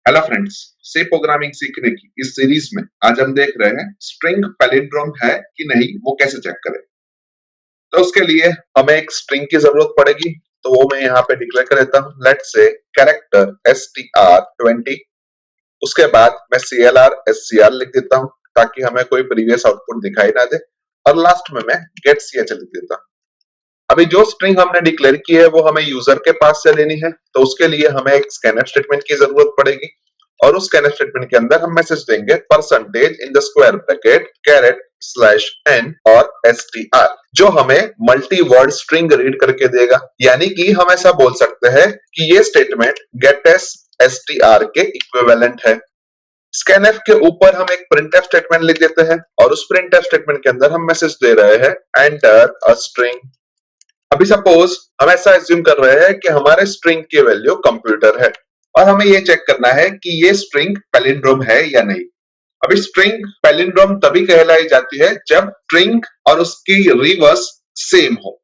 Hello friends, सी programming सीखने की इस सीरीज में आज हम देख रहे हैं स्ट्रिंग पैलिंड्रोम है कि नहीं वो कैसे चेक करें। तो उसके लिए हमें एक स्ट्रिंग की जरूरत पड़ेगी, तो वो मैं यहाँ पे डिक्लेयर कर देता हूँ। Let's say character str20। उसके बाद मैं clr scr लिख देता हूँ ताकि हमें कोई प्रीवियस आउटपुट दिखाई ना दे, और लास्ट में मैं गेट ch लिख देता हूँ। अभी जो स्ट्रिंग हमने डिक्लेयर की है वो हमें यूजर के पास से लेनी है, तो उसके लिए हमें एक स्कैनफ स्टेटमेंट की जरूरत पड़ेगी, और उस स्कैनफ स्टेटमेंट के अंदर हम मैसेज देंगे percentage in the square bracket caret slash n और str, जो हमें मल्टी वर्ड स्ट्रिंग रीड करके देगा। यानी कि हम ऐसा बोल सकते हैं कि ये स्टेटमेंट गेटस str के इक्विवेलेंट है। स्कैनफ के ऊपर हम एक प्रिंटफ स्टेटमेंट लिख देते हैं, और उस प्रिंटफ स्टेटमेंट के अंदर हम मैसेज दे रहे हैं एंटर अ स्ट्रिंग। अभी सपोज हम ऐसा एज्यूम कर रहे हैं कि हमारे स्ट्रिंग की वैल्यू कंप्यूटर है, और हमें ये चेक करना है कि ये स्ट्रिंग पैलिंड्रोम है या नहीं। अभी स्ट्रिंग पैलिंड्रोम तभी कहलाई जाती है जब स्ट्रिंग और उसकी रिवर्स सेम हो,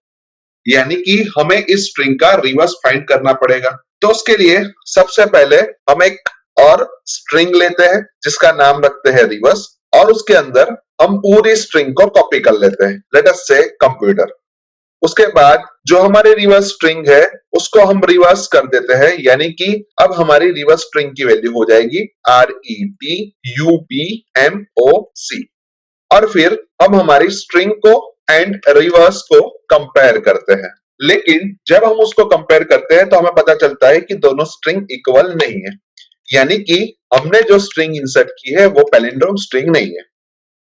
यानी कि हमें इस स्ट्रिंग का रिवर्स फाइंड करना पड़ेगा। तो उसके लिए सबसे पहले हम एक और स्ट्रिंग लेते हैं जिसका नाम रखते हैं रिवर्स, और उसके अंदर हम पूरी स्ट्रिंग को कॉपी कर लेते हैं। लेट अस से कंप्यूटर। उसके बाद जो हमारी रिवर्स स्ट्रिंग है उसको हम रिवर्स कर देते हैं, यानी कि अब हमारी रिवर्स स्ट्रिंग की वैल्यू हो जाएगी REPUBMOC, और फिर हम हमारी स्ट्रिंग को एंड रिवर्स को कंपेयर करते हैं। लेकिन जब हम उसको कंपेयर करते हैं तो हमें पता चलता है कि दोनों स्ट्रिंग इक्वल नहीं है, यानी कि हमने जो स्ट्रिंग इंसर्ट की है वो पैलिंड्रोम स्ट्रिंग नहीं है।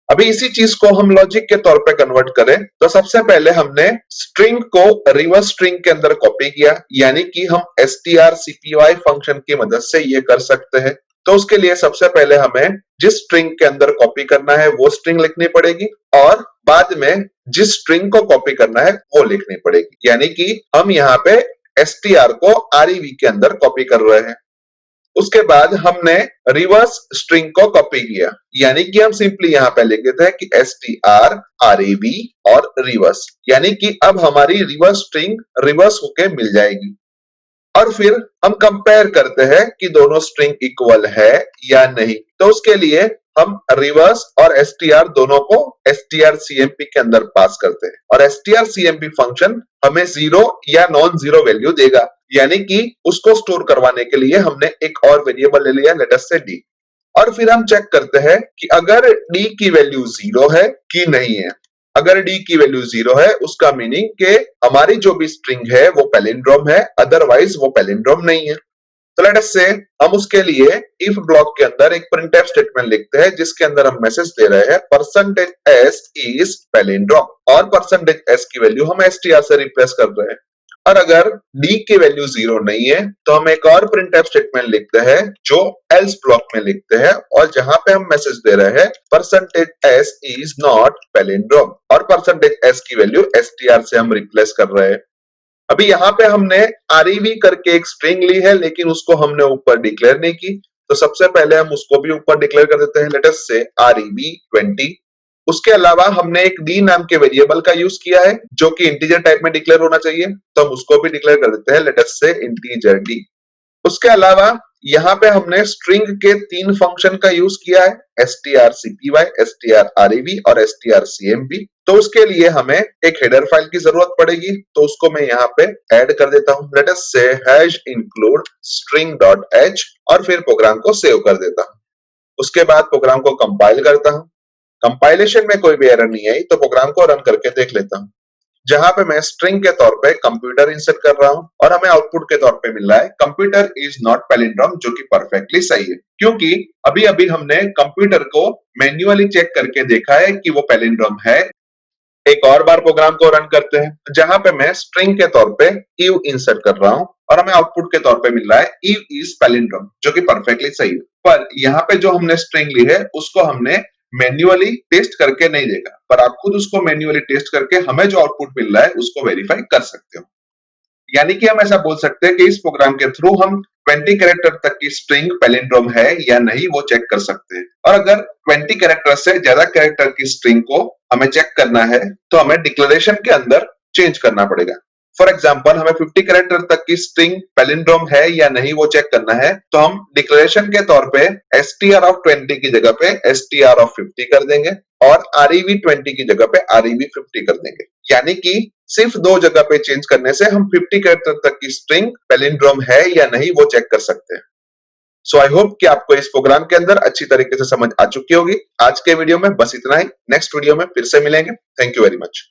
अभी इसी चीज को हम लॉजिक के तौर पे कन्वर्ट करें तो सबसे पहले हमने स्ट्रिंग को रिवर्स स्ट्रिंग के अंदर कॉपी किया, यानी कि हम strcpy फंक्शन की मदद से ये कर सकते हैं। तो उसके लिए सबसे पहले हमें जिस स्ट्रिंग के अंदर कॉपी करना है वो स्ट्रिंग लिखनी पड़ेगी, और बाद में जिस स्ट्रिंग को कॉपी करना है वो लिखनी पड़ेगी, यानी कि हम यहाँ पे str को rev के अंदर कॉपी कर रहे हैं। उसके बाद हमने रिवर्स स्ट्रिंग को कॉपी किया, यानी कि हम सिंपली यहां पे लिख देते हैं कि str rev और रिवर्स, यानी कि अब हमारी रिवर्स स्ट्रिंग रिवर्स होके मिल जाएगी। और फिर हम कंपेयर करते हैं कि दोनों स्ट्रिंग इक्वल है या नहीं। तो उसके लिए हम रिवर्स और str दोनों को strcmp के अंदर पास करते हैं, और strcmp फंक्शन हमें जीरो या नॉन जीरो वैल्यू देगा, यानी कि उसको स्टोर करवाने के लिए हमने एक और वेरिएबल ले लिया, लेट अस से d। और फिर हम चेक करते हैं कि अगर d की वैल्यू जीरो है कि नहीं है। अगर d की वैल्यू जीरो है उसका मीनिंग कि हमारी जो भी स्ट्रिंग है वो पैलिंड्रोम है, अदरवाइज वो पैलिंड्रोम नहीं है। तो लेट अस से हम उसके लिए इफ ब्लॉक के अंदर एक प्रिंटफ स्टेटमेंट लिखते हैं जिसके अंदर हम मैसेज दे रहे हैं परसेंटेज s इज पैलिंड्रोम, और परसेंटेज s की वैल्यू हम str से रिप्लेस कर रहे हैं। और अगर d की वैल्यू जीरो नहीं है तो हम एक और प्रिंटफ स्टेटमेंट लिखते हैं जो else ब्लॉक में लिखते हैं, और जहां पे हम मैसेज दे रहे हैं percentage s is not palindrome, और परसेंटेज s की वैल्यू str से हम रिप्लेस कर रहे हैं। अभी यहाँ पे हमने rev करके एक स्ट्रिंग ली है, लेकिन उसको हमने ऊपर डिक्लेयर नहीं की, तो सबसे पहले हम उसको भी ऊपर डिक्लेयर कर देते हैं, लेट अस से rev20। उसके अलावा हमने एक d नाम के वेरिएबल का यूज किया है जो कि इंटीजर टाइप में डिक्लेयर होना चाहिए, तो हम उसको भी डिक्लेयर कर देते हैं, लेट अस से इंटीजर d। उसके अलावा यहाँ पे हमने स्ट्रिंग के तीन फंक्शन का यूज किया है, strcpy, strrev और strcmp। तो उसके लिए हमें एक हेडर फाइल की जरूरत पड़ेगी, तो उसको मैं यहाँ पे ऐड कर देता हूँ, लेट अस से #include string.h, और फिर प्रोग्राम को सेव कर देता हूँ। उसके बाद प्रोग्राम को कंपाइल करता हूँ। कंपाइलेशन में कोई भी एरर नहीं आई तो प्रोग्राम को रन करके देख लेता हूँ, जहां पे मैं स्ट्रिंग के तौर पे कंप्यूटर इंसर्ट कर रहा हूं, और हमें आउटपुट के तौर पे मिल रहा है कंप्यूटर इज नॉट पैलिंड्रोम, जो कि परफेक्टली सही है, क्योंकि अभी अभी हमने कंप्यूटर को मैन्युअली चेक करके देखा है कि वो पैलिंड्रोम है। एक और बार प्रोग्राम को रन करते हैं, जहां पे मैं स्ट्रिंग के तौर पे ईव इंसर्ट कर रहा हूं, और हमें आउटपुट के तौर पे मिल रहा है ईव इज पैलिंड्रोम, जो कि परफेक्टली सही है। पर यहाँ पे जो हमने स्ट्रिंग ली है उसको हमने मैन्युअली टेस्ट करके नहीं देखा, पर आप खुद उसको मैन्युअली टेस्ट करके हमें जो आउटपुट मिल रहा है उसको वेरीफाई कर सकते हो। यानी कि हम ऐसा बोल सकते हैं कि इस प्रोग्राम के थ्रू हम 20 कैरेक्टर तक की स्ट्रिंग पैलिंड्रोम है या नहीं वो चेक कर सकते हैं, और अगर 20 कैरेक्टर से ज्यादा कैरेक्टर की स्ट्रिंग को हमें चेक करना है तो हमें डिक्लेरेशन के अंदर चेंज करना पड़ेगा। फॉर एग्जाम्पल हमें 50 कैरेक्टर तक की स्ट्रिंग पैलिंड्रोम है या नहीं वो चेक करना है, तो हम डिक्लेरेशन के तौर पे str(20) की जगह पे str(50) कर देंगे और rev20 की जगह पे rev50 कर देंगे। यानी कि सिर्फ दो जगह पे चेंज करने से हम 50 कैरेक्टर तक की स्ट्रिंग पैलिंड्रोम है या नहीं वो चेक कर सकते हैं। सो आई होप कि आपको इस प्रोग्राम के अंदर अच्छी तरीके से समझ आ चुकी होगी। आज के वीडियो में बस इतना ही। नेक्स्ट वीडियो में फिर से मिलेंगे। Thank you very much.